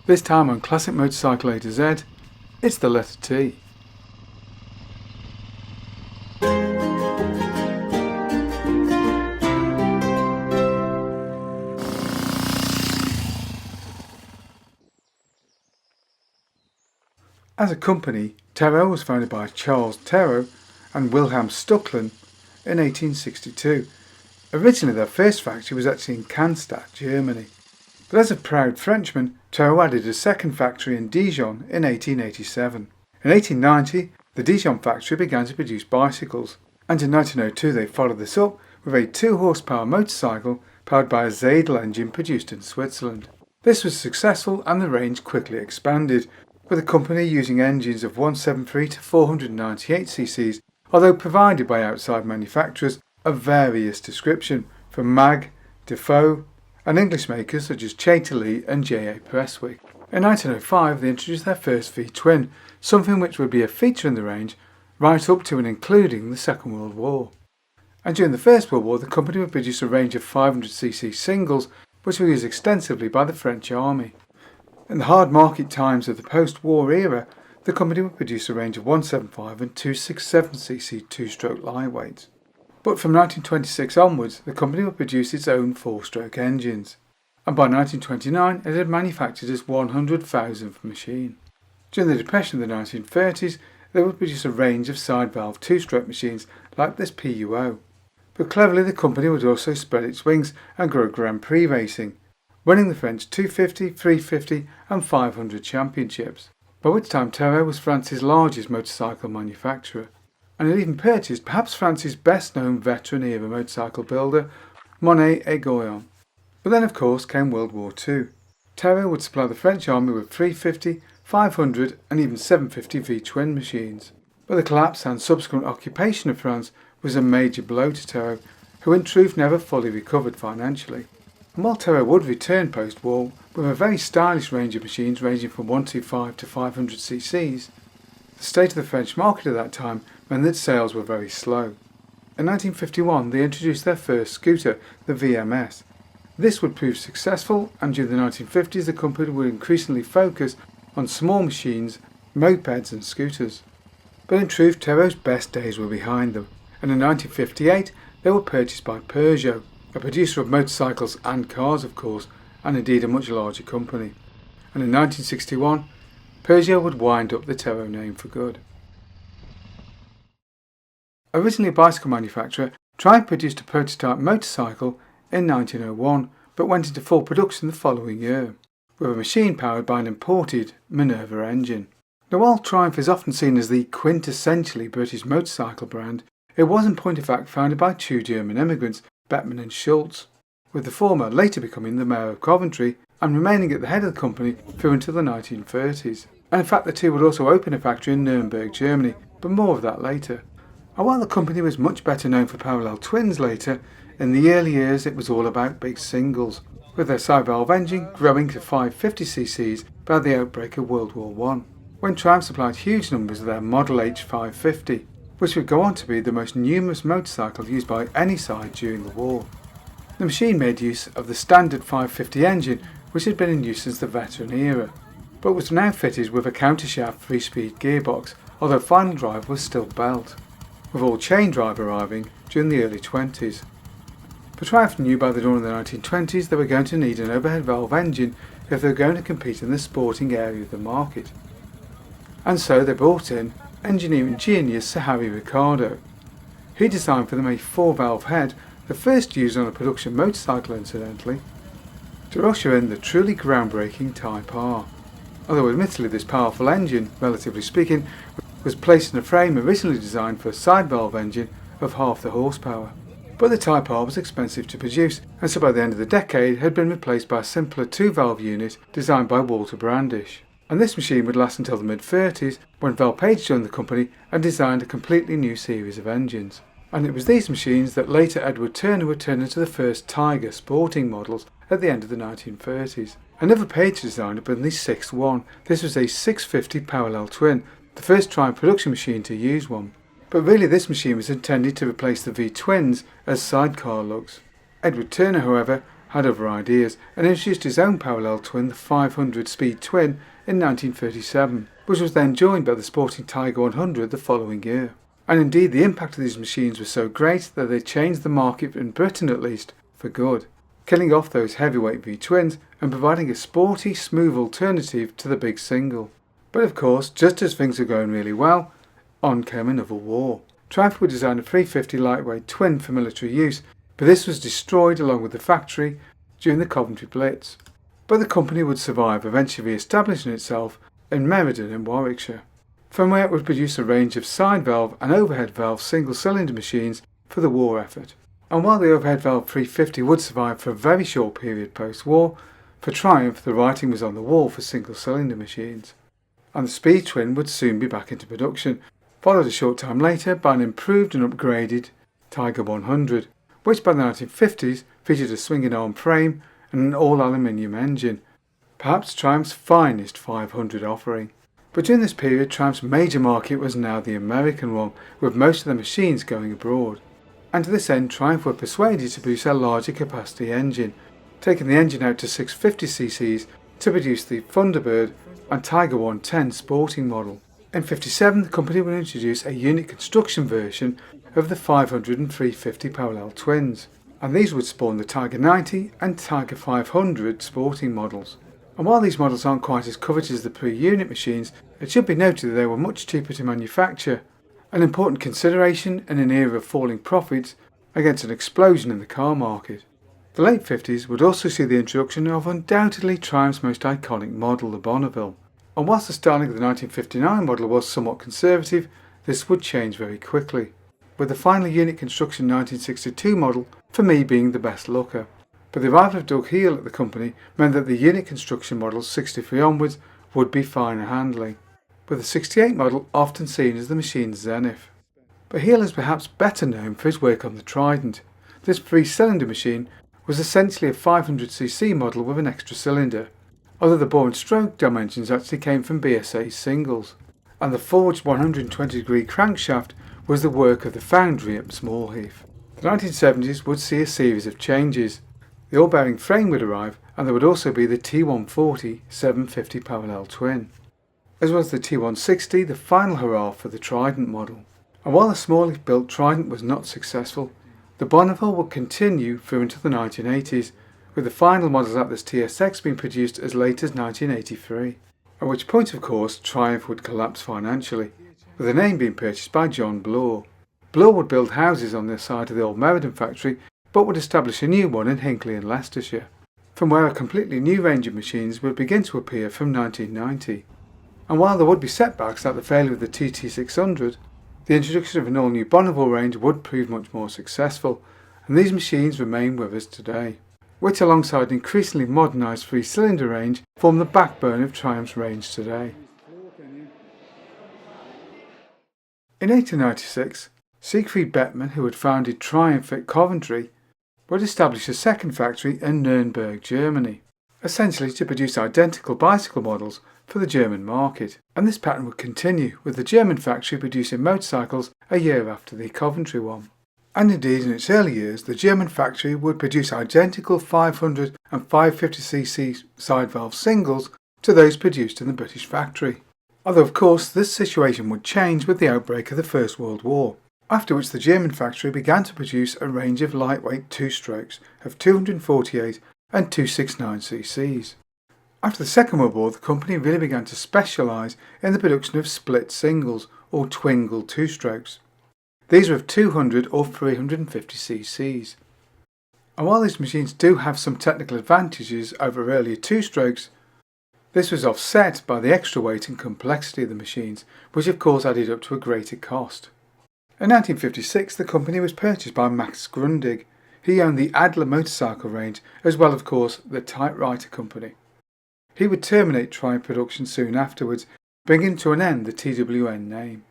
This time on Classic Motocycle A to Z, it's the letter T. As a company, Terrot was founded by Charles Terrot and Wilhelm Stucklen in 1862. Originally their first factory was actually in Cannstatt, Germany. But as a proud Frenchman, Terrot added a second factory in Dijon in 1887. In 1890, the Dijon factory began to produce bicycles, and in 1902 they followed this up with a 2 horsepower motorcycle powered by a Zadel engine produced in Switzerland. This was successful and the range quickly expanded, with the company using engines of 173 to 498 cc's, although provided by outside manufacturers of various description, from Mag, Defoe, and English makers such as Chatelet and J.A. Prestwick. In 1905 they introduced their first V-twin, something which would be a feature in the range right up to and including the Second World War. And during the First World War the company would produce a range of 500cc singles which were used extensively by the French Army. In the hard market times of the post-war era, the company would produce a range of 175 and 267cc two-stroke lightweights. But from 1926 onwards, the company would produce its own 4-stroke engines, and by 1929 it had manufactured its 100,000th machine. During the Depression of the 1930s, they would produce a range of side-valve 2-stroke machines like this PUO. But cleverly the company would also spread its wings and grow Grand Prix racing, winning the French 250, 350 and 500 championships, by which time Terrot was France's largest motorcycle manufacturer, and had even purchased perhaps France's best known veteran-era motorcycle builder, Monet et Goyon. But then of course came World War II. Terrot would supply the French army with 350, 500 and even 750 V-twin machines. But the collapse and subsequent occupation of France was a major blow to Terrot, who in truth never fully recovered financially. And while Terrot would return post-war with a very stylish range of machines ranging from 125 to 500 cc's, the state of the French market at that time meant that sales were very slow. In 1951 they introduced their first scooter, the VMS. This would prove successful, and during the 1950s the company would increasingly focus on small machines, mopeds and scooters. But in truth Terrot's best days were behind them, and in 1958 they were purchased by Peugeot, a producer of motorcycles and cars of course, and indeed a much larger company. And in 1961, Peugeot would wind up the Terrot name for good. Originally a bicycle manufacturer, Triton produced a prototype motorcycle in 1901, but went into full production the following year, with a machine powered by an imported Minerva engine. Now while Triumph is often seen as the quintessentially British motorcycle brand, it was in point of fact founded by 2 German immigrants, Bettmann and Schultz, with the former later becoming the Mayor of Coventry and remaining at the head of the company through until the 1930s. And in fact the two would also open a factory in Nuremberg, Germany, but more of that later. And while the company was much better known for parallel twins later, in the early years it was all about big singles, with their side-valve engine growing to 550cc's by the outbreak of World War I, when Triumph supplied huge numbers of their Model H 550, which would go on to be the most numerous motorcycle used by any side during the war. The machine made use of the standard 550 engine which had been in use since the veteran era, but was now fitted with a countershaft 3-speed gearbox, although final drive was still belt, with all chain drive arriving during the early 20s. But Triumph knew by the dawn of the 1920s they were going to need an overhead valve engine if they were going to compete in the sporting area of the market. And so they brought in engineering genius Sir Harry Ricardo. He designed for them a 4-valve head, the first used on a production motorcycle incidentally, to usher in the truly groundbreaking Type R. Although admittedly this powerful engine, relatively speaking, was placed in a frame originally designed for a side-valve engine of half the horsepower. But the Type R was expensive to produce, and so by the end of the decade had been replaced by a simpler 2-valve unit designed by Walter Brandish. And this machine would last until the mid-30s, when Val Page joined the company and designed a completely new series of engines. And it was these machines that later Edward Turner would turn into the first Tiger sporting models at the end of the 1930s. Another Page design had been the 6-1. This was a 650 parallel twin, the first Triumph production machine to use one. But really this machine was intended to replace the V-twins as sidecar lugs. Edward Turner, however, had other ideas and introduced his own parallel twin, the 500 Speed Twin, in 1937, which was then joined by the sporting Tiger 100 the following year. And indeed the impact of these machines was so great that they changed the market, in Britain at least, for good, killing off those heavyweight V-twins and providing a sporty, smooth alternative to the big single. But of course, just as things were going really well, on came another war. Triumph would design a 350 lightweight twin for military use, but this was destroyed along with the factory during the Coventry Blitz. But the company would survive, eventually re-establishing itself in Meriden in Warwickshire, from where it would produce a range of side valve and overhead valve single-cylinder machines for the war effort. And while the overhead valve 350 would survive for a very short period post-war, for Triumph the writing was on the wall for single-cylinder machines. And the Speed Twin would soon be back into production, followed a short time later by an improved and upgraded Tiger 100, which by the 1950s featured a swinging arm frame and an all-aluminium engine, perhaps Triumph's finest 500 offering. But during this period, Triumph's major market was now the American one, with most of the machines going abroad. And to this end, Triumph were persuaded to produce a larger capacity engine, taking the engine out to 650cc to produce the Thunderbird and Tiger 110 sporting model. In 1957, the company would introduce a unit construction version of the 500 and 350 parallel twins, and these would spawn the Tiger 90 and Tiger 500 sporting models. And while these models aren't quite as coveted as the pre-unit machines, it should be noted that they were much cheaper to manufacture, an important consideration in an era of falling profits against an explosion in the car market. The late 50s would also see the introduction of undoubtedly Triumph's most iconic model, the Bonneville. And whilst the styling of the 1959 model was somewhat conservative, this would change very quickly, with the final unit construction 1962 model for me being the best looker. But the arrival of Doug Heel at the company meant that the unit construction models 63 onwards would be finer handling, with the 68 model often seen as the machine's zenith. But Heel is perhaps better known for his work on the Triton. This 3-cylinder machine was essentially a 500cc model with an extra cylinder, although the bore and stroke dimensions actually came from BSA singles, and the forged 120-degree crankshaft was the work of the foundry at Smallheath. The 1970s would see a series of changes. The all-bearing frame would arrive, and there would also be the T140 750 parallel twin, as well as the T160, the final hurrah for the Triton model. And while the Smallheath built Triton was not successful, the Bonneville would continue through into the 1980s, with the final models Atlas TSX being produced as late as 1983, at which point of course Triumph would collapse financially, with the name being purchased by John Bloor. Bloor would build houses on the site of the old Meriden factory, but would establish a new one in Hinckley in Leicestershire, from where a completely new range of machines would begin to appear from 1990. And while there would be setbacks like the failure of the TT600, the introduction of an all-new Bonneville range would prove much more successful, and these machines remain with us today, which alongside an increasingly modernised 3-cylinder range form the backbone of Triumph's range today. In 1896, Siegfried Bettmann, who had founded Triumph at Coventry, would establish a second factory in Nuremberg, Germany, essentially to produce identical bicycle models for the German market, and this pattern would continue, with the German factory producing motorcycles a year after the Coventry one. And indeed, in its early years, the German factory would produce identical 500 and 550cc side valve singles to those produced in the British factory. Although of course this situation would change with the outbreak of the First World War, after which the German factory began to produce a range of lightweight two-strokes of 248 and 269ccs. After the Second World War, the company really began to specialise in the production of split singles or twingle two-strokes. These are of 200 or 350ccs. And while these machines do have some technical advantages over earlier two-strokes, this was offset by the extra weight and complexity of the machines, which of course added up to a greater cost. In 1956, the company was purchased by Max Grundig. He owned the Adler motorcycle range, as well of course the Typewriter company. He would terminate Triumph production soon afterwards, bringing to an end the TWN name.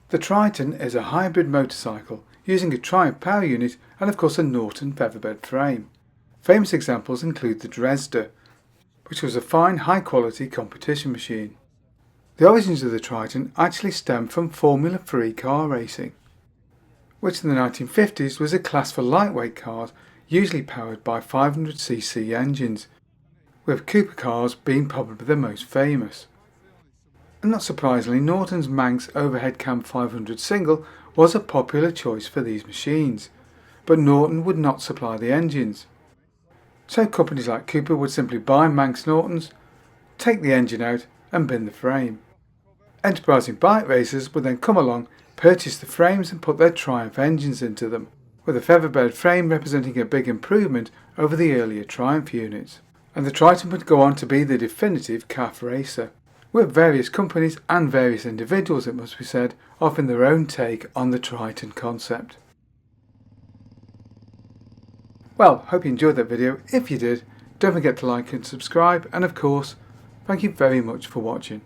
The Triton is a hybrid motorcycle using a Triumph power unit and of course a Norton featherbed frame. Famous examples include the Dresder, which was a fine high-quality competition machine. The origins of the Triton actually stem from Formula 3 car racing, which in the 1950s was a class for lightweight cars usually powered by 500cc engines, with Cooper cars being probably the most famous. And not surprisingly, Norton's Manx overhead cam 500 single was a popular choice for these machines, but Norton would not supply the engines. So companies like Cooper would simply buy Manx Nortons, take the engine out and bin the frame. Enterprising bike racers would then come along, purchase the frames and put their Triumph engines into them, with a featherbed frame representing a big improvement over the earlier Triumph units. And the Triton would go on to be the definitive calf racer, with various companies and various individuals, it must be said, offering their own take on the Triton concept. Well, hope you enjoyed that video. If you did, don't forget to like and subscribe, and of course, thank you very much for watching.